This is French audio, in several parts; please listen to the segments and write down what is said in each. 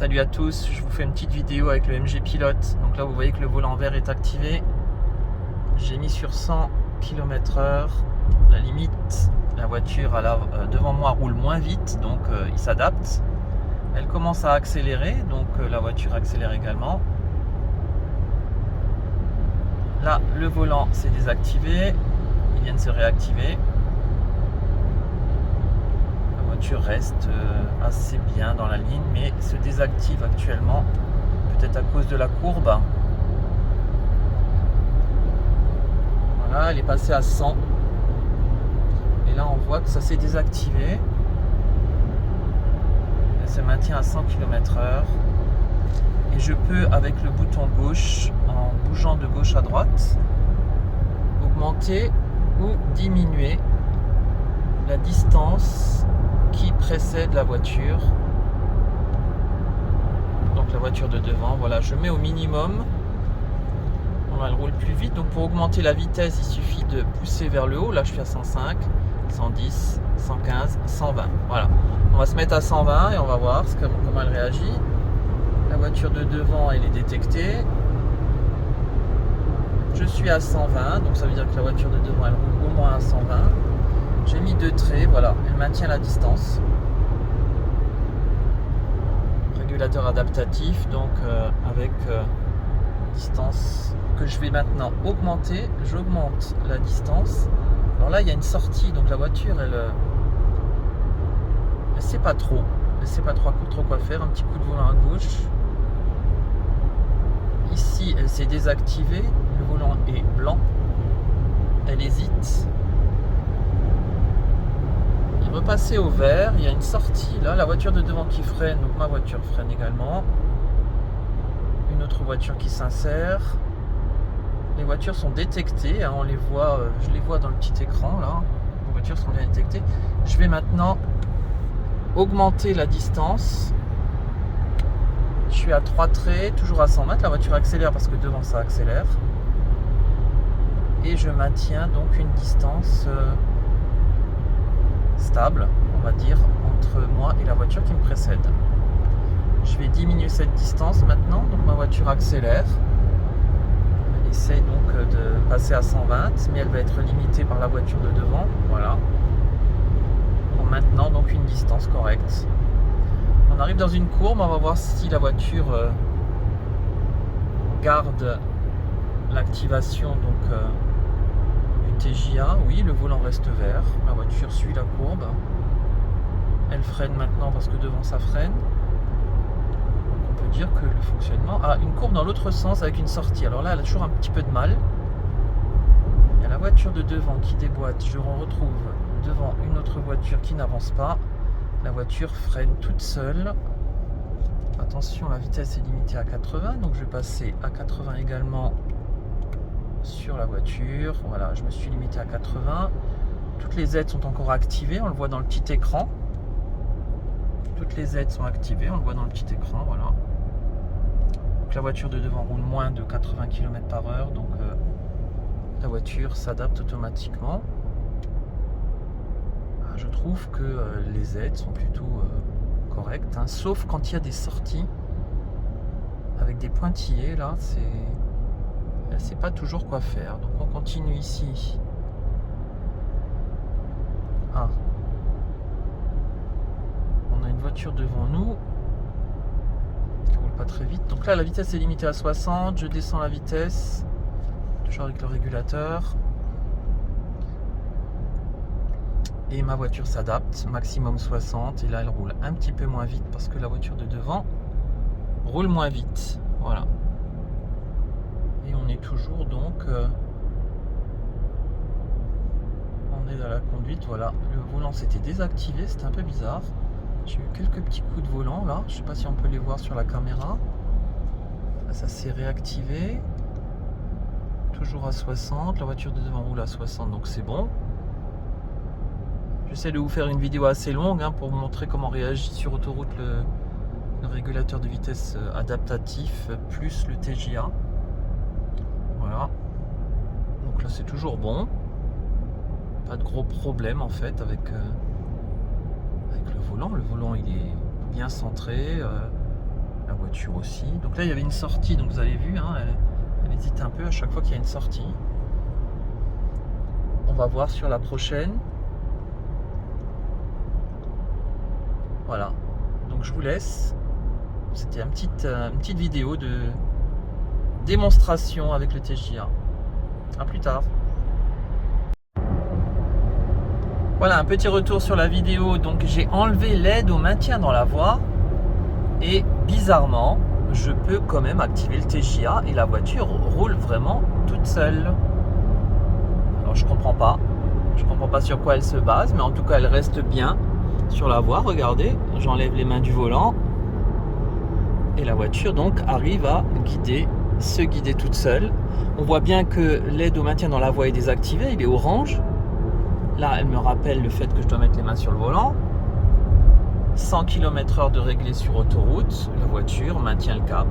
Salut à tous, je vous fais une petite vidéo avec le MG Pilote. Donc là vous voyez que le volant vert est activé. J'ai mis sur 100 km/h. La limite, la voiture devant moi roule moins vite, donc il s'adapte. Elle commence à accélérer, donc la voiture accélère également. Là le volant s'est désactivé, il vient de se réactiver. La voiture reste assez bien dans la ligne, mais se désactive actuellement, peut-être à cause de la courbe. Voilà, elle est passée à 100. Et là, on voit que ça s'est désactivé. Elle se maintient à 100 km/h. Et je peux, avec le bouton gauche, en bougeant de gauche à droite, augmenter ou diminuer la distance qui précède la voiture. Donc la voiture de devant, voilà, je mets au minimum. Elle roule plus vite, donc pour augmenter la vitesse il suffit de pousser vers le haut. Là je suis à 105, 110, 115, 120. Voilà, on va se mettre à 120 et on va voir comment elle réagit. La voiture de devant elle est détectée. Je suis à 120, donc ça veut dire que la voiture de devant elle roule au moins à 120. J'ai mis 2 traits, voilà, elle maintient la distance. Régulateur adaptatif, donc avec distance que je vais maintenant augmenter. J'augmente la distance. Alors là il y a une sortie, donc la voiture elle sait pas trop. Elle sait pas trop quoi faire. Un petit coup de volant à gauche. Ici elle s'est désactivée. Le volant est blanc. Elle hésite. Repasser au vert, il y a une sortie là, la voiture de devant qui freine, donc ma voiture freine également. Une autre voiture qui s'insère. Les voitures sont détectées, hein, on les voit, je les vois dans le petit écran là. Les voitures sont bien détectées. Je vais maintenant augmenter la distance. Je suis à 3 traits, toujours à 100 mètres. La voiture accélère parce que devant ça accélère. Et je maintiens donc une distance stable, on va dire, entre moi et la voiture qui me précède. Je vais diminuer cette distance maintenant, donc ma voiture accélère. Elle essaie donc de passer à 120, mais elle va être limitée par la voiture de devant. Voilà. Pour maintenant donc une distance correcte. On arrive dans une courbe, on va voir si la voiture garde l'activation donc TJA, oui, le volant reste vert, la voiture suit la courbe. Elle freine maintenant parce que devant ça freine. On peut dire que le fonctionnement a une courbe dans l'autre sens avec une sortie. Alors là, elle a toujours un petit peu de mal. Il y a la voiture de devant qui déboîte. Je retrouve devant une autre voiture qui n'avance pas. La voiture freine toute seule. Attention, la vitesse est limitée à 80, donc je vais passer à 80 également sur la voiture. Voilà, je me suis limité à 80. Toutes les aides sont encore activées, on le voit dans le petit écran. Toutes les aides sont activées, on le voit dans le petit écran. Voilà. Donc la voiture de devant roule moins de 80 km/h, donc la voiture s'adapte automatiquement. Je trouve que les aides sont plutôt correctes, hein, sauf quand il y a des sorties avec des pointillés. Là, elle ne sait pas toujours quoi faire. Donc on continue ici. Ah. On a une voiture devant nous qui roule pas très vite. Donc là la vitesse est limitée à 60. Je descends la vitesse. Toujours avec le régulateur. Et ma voiture s'adapte. Maximum 60. Et là elle roule un petit peu moins vite parce que la voiture de devant roule moins vite. Voilà. Et on est toujours donc on est dans la conduite. Voilà, le volant s'était désactivé, c'était un peu bizarre. J'ai eu quelques petits coups de volant là, je sais pas si on peut les voir sur la caméra. Là, ça s'est réactivé. Toujours à 60, la voiture de devant roule à 60, donc c'est bon. J'essaie de vous faire une vidéo assez longue hein, pour vous montrer comment réagit sur autoroute le régulateur de vitesse adaptatif plus le TJA. Voilà, donc là c'est toujours bon, pas de gros problème en fait avec le volant il est bien centré, La voiture aussi. Donc là, il y avait une sortie, donc vous avez vu, hein, elle hésite un peu à chaque fois qu'il y a une sortie. On va voir sur la prochaine. Voilà. Donc je vous laisse. C'était une petite vidéo de démonstration avec le TJA. A plus tard. Voilà, un petit retour sur la vidéo. Donc j'ai enlevé l'aide au maintien dans la voie. Et bizarrement, je peux quand même activer le TJA et la voiture roule vraiment toute seule. Alors je comprends pas. Je comprends pas sur quoi elle se base, mais en tout cas elle reste bien sur la voie. Regardez, j'enlève les mains du volant. Et la voiture donc arrive à se guider toute seule. On voit bien que l'aide au maintien dans la voie est désactivée, il est orange. Là, elle me rappelle le fait que je dois mettre les mains sur le volant. 100 km/h de réglé sur autoroute, la voiture maintient le cap.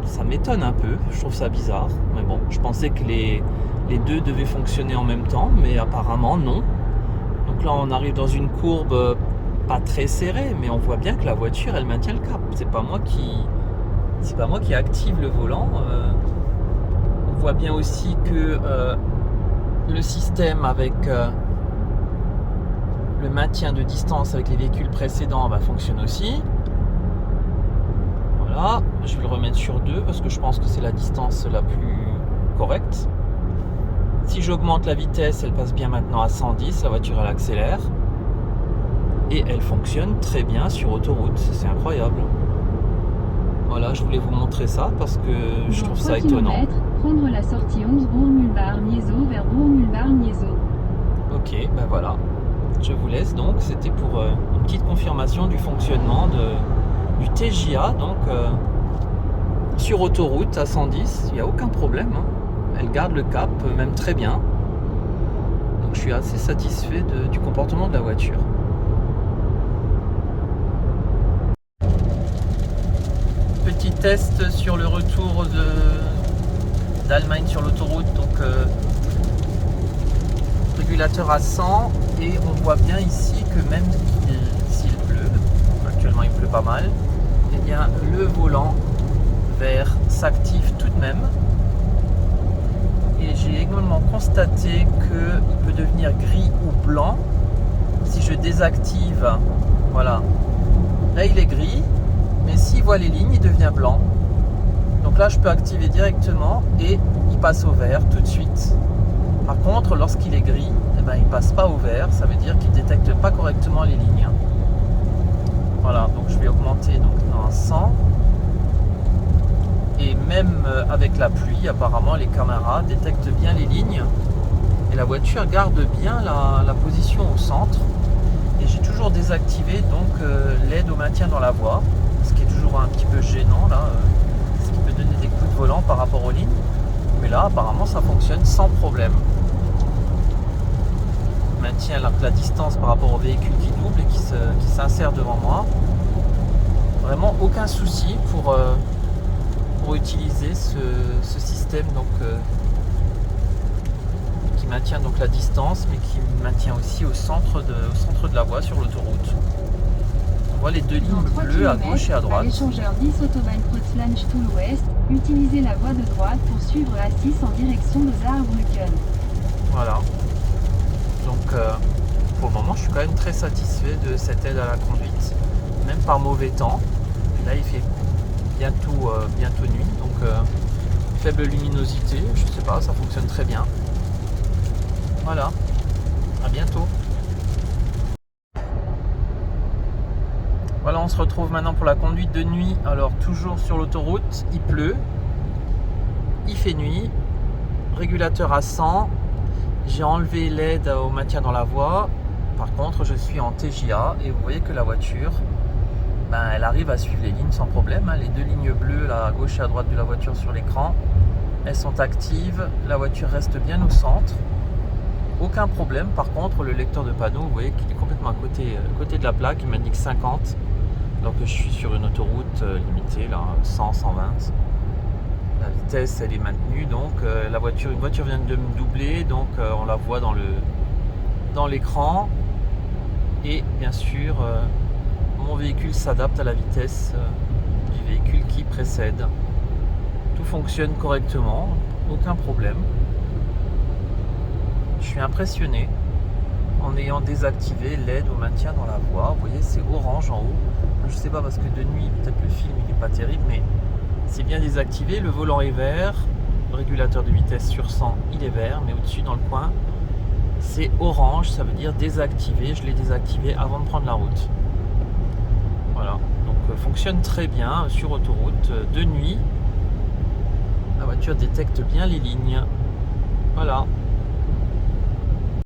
Ça m'étonne un peu, je trouve ça bizarre. Mais bon, je pensais que les deux devaient fonctionner en même temps, mais apparemment non. Donc là, on arrive dans une courbe pas très serrée, mais on voit bien que la voiture, elle maintient le cap. C'est pas moi qui active le volant. On voit bien aussi que le système avec le maintien de distance avec les véhicules précédents fonctionne aussi. Voilà, je vais le remettre sur 2 parce que je pense que c'est la distance la plus correcte. Si j'augmente la vitesse, elle passe bien maintenant à 110, la voiture elle accélère. Et elle fonctionne très bien sur autoroute, c'est incroyable. Voilà, je voulais vous montrer ça parce que je trouve ça étonnant. Prendre la sortie 11 Bourg-Mulbar-Niézo vers Bourg-Mulbar-Niézo. Ok, ben voilà. Je vous laisse donc. C'était pour une petite confirmation du fonctionnement du TJA. Donc sur autoroute à 110, il n'y a aucun problème. Hein. Elle garde le cap, même très bien. Donc je suis assez satisfait du comportement de la voiture. Petit test sur le retour d'Allemagne sur l'autoroute, donc régulateur à 100, et on voit bien ici que même s'il pleut, actuellement il pleut pas mal, et bien le volant vert s'active tout de même. Et j'ai également constaté qu'il peut devenir gris ou blanc si je désactive. Voilà, là il est gris. Mais s'il voit les lignes, il devient blanc. Donc là, je peux activer directement et il passe au vert tout de suite. Par contre, lorsqu'il est gris, il ne passe pas au vert. Ça veut dire qu'il ne détecte pas correctement les lignes. Voilà, donc je vais augmenter à 100. Et même avec la pluie, apparemment, les caméras détectent bien les lignes. Et la voiture garde bien la position au centre. Et j'ai toujours désactivé l'aide au maintien dans la voie. Ce qui est toujours un petit peu gênant là, ce qui peut donner des coups de volant par rapport aux lignes, mais là apparemment ça fonctionne sans problème. Maintient la distance par rapport au véhicule qui double et qui s'insère devant moi. Vraiment aucun souci pour utiliser ce système qui maintient la distance, mais qui maintient aussi au centre de la voie sur l'autoroute. On voit les deux lignes bleues à gauche et à droite. L'échangeur 10 Autobahn Kreuzland Stuhl-Ouest, utilisez la voie de droite pour suivre A6 en direction de Saarbrücken. Voilà. Donc pour le moment, je suis quand même très satisfait de cette aide à la conduite, même par mauvais temps. Là, il fait bientôt nuit, donc faible luminosité, je sais pas, ça fonctionne très bien. Voilà. À bientôt. Voilà, on se retrouve maintenant pour la conduite de nuit. Alors toujours sur l'autoroute, il pleut, il fait nuit, régulateur à 100, j'ai enlevé l'aide au maintien dans la voie. Par contre, je suis en TJA et vous voyez que la voiture, elle arrive à suivre les lignes sans problème. Les deux lignes bleues là, à gauche et à droite de la voiture sur l'écran, elles sont actives, la voiture reste bien au centre. Aucun problème. Par contre, le lecteur de panneau, vous voyez qu'il est complètement à côté de la plaque, il m'indique 50. Donc je suis sur une autoroute limitée, là, 100, 120. La vitesse, elle est maintenue, donc une voiture vient de me doubler, donc on la voit dans l'écran. Et bien sûr, mon véhicule véhicule s'adapte à la vitesse du véhicule qui précède. Tout fonctionne correctement, aucun problème. Je suis impressionné en ayant désactivé l'aide au maintien dans la voie. Vous voyez, c'est orange en haut. Je sais pas parce que de nuit, peut-être le film il n'est pas terrible, mais c'est bien désactivé. Le volant est vert, le régulateur de vitesse sur 100 il est vert, mais au-dessus dans le coin c'est orange, ça veut dire désactivé. Je l'ai désactivé avant de prendre la route. Voilà, donc fonctionne très bien sur autoroute de nuit. La voiture détecte bien les lignes. Voilà.